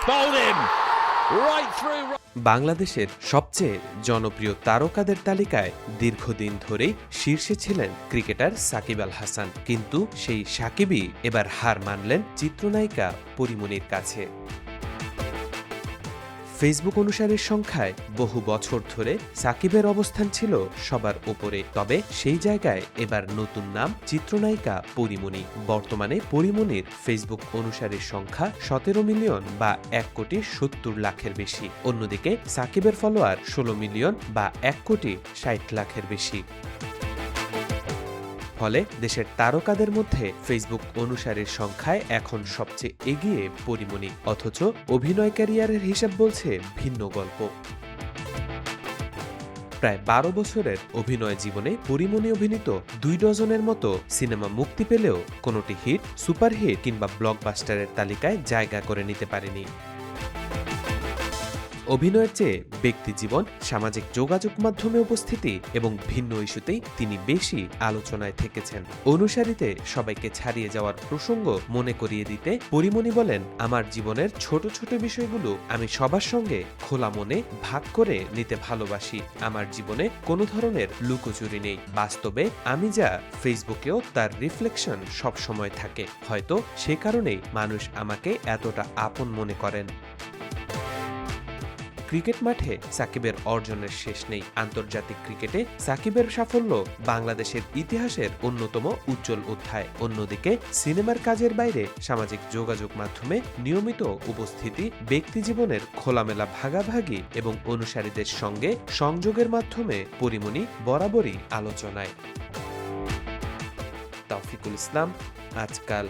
bowled in right through. বাংলাদেশের সবচেয়ে জনপ্রিয় তারকাদের তালিকায় দীর্ঘদিন ধরেই শীর্ষে ছিলেন ক্রিকেটার সাকিব আল হাসান, কিন্তু সেই সাকিবই এবার হার মানলেন চিত্রনায়িকা পরীমনির কাছে। ফেসবুক অনুসারীর সংখ্যায় বহু বছর ধরে সাকিবের অবস্থান ছিল সবার উপরে, তবে সেই জায়গায় এবার নতুন নাম চিত্রনায়িকা পরীমনি। বর্তমানে পরীমনির ফেসবুক অনুসারীর সংখ্যা 17 মিলিয়ন বা 1,70,00,000-এর বেশি। অন্যদিকে সাকিবের ফলোয়ার 16 মিলিয়ন বা 1,60,00,000-এর বেশি। ফলে দেশের তারকাদের মধ্যে ফেসবুক অনুসারীর সংখ্যায় এখন সবচেয়ে এগিয়ে পরীমনি, অথচ অভিনয় ক্যারিয়ারের হিসাব বলছে ভিন্ন গল্প। প্রায় 12 বছরের অভিনয় জীবনে পরীমনি অভিনীত 2 ডজনের মতো সিনেমা মুক্তি পেলেও কোনোটি হিট, সুপারহিট কিংবা ব্লকবাস্টারের তালিকায় জায়গা করে নিতে পারেনি। অভিনয়ের চেয়ে ব্যক্তিজীবন, সামাজিক যোগাযোগ মাধ্যমে উপস্থিতি এবং ভিন্ন ইস্যুতেই তিনি বেশি আলোচনায় থেকেছেন। অনুসারীতে সবাইকে ছাড়িয়ে যাওয়ার প্রসঙ্গ মনে করিয়ে দিতে পরীমনি বলেন, আমার জীবনের ছোট ছোট বিষয়গুলো আমি সবার সঙ্গে খোলা মনে ভাগ করে নিতে ভালোবাসি। আমার জীবনে কোনো ধরনের লুকোচুরি নেই। বাস্তবে আমি যা, ফেসবুকেও তার রিফ্লেকশন সবসময় থাকে। হয়তো সে কারণেই মানুষ আমাকে এতটা আপন মনে করেন। ক্রিকেট মাঠে সাকিবের অর্জনের শেষ নেই। আন্তর্জাতিক ক্রিকেটে সাকিবের সাফল্য বাংলাদেশের ইতিহাসের অন্যতম উজ্জ্বল অধ্যায়। অন্যদিকে সিনেমার কাজের বাইরে সামাজিক যোগাযোগ মাধ্যমে নিয়মিত উপস্থিতি, ব্যক্তিজীবনের খোলামেলা ভাগাভাগি এবং অনুসারীদের সঙ্গে সংযোগের মাধ্যমে পরীমনি বরাবরই আলোচনায়। তৌফিকুল ইসলাম, আজকাল।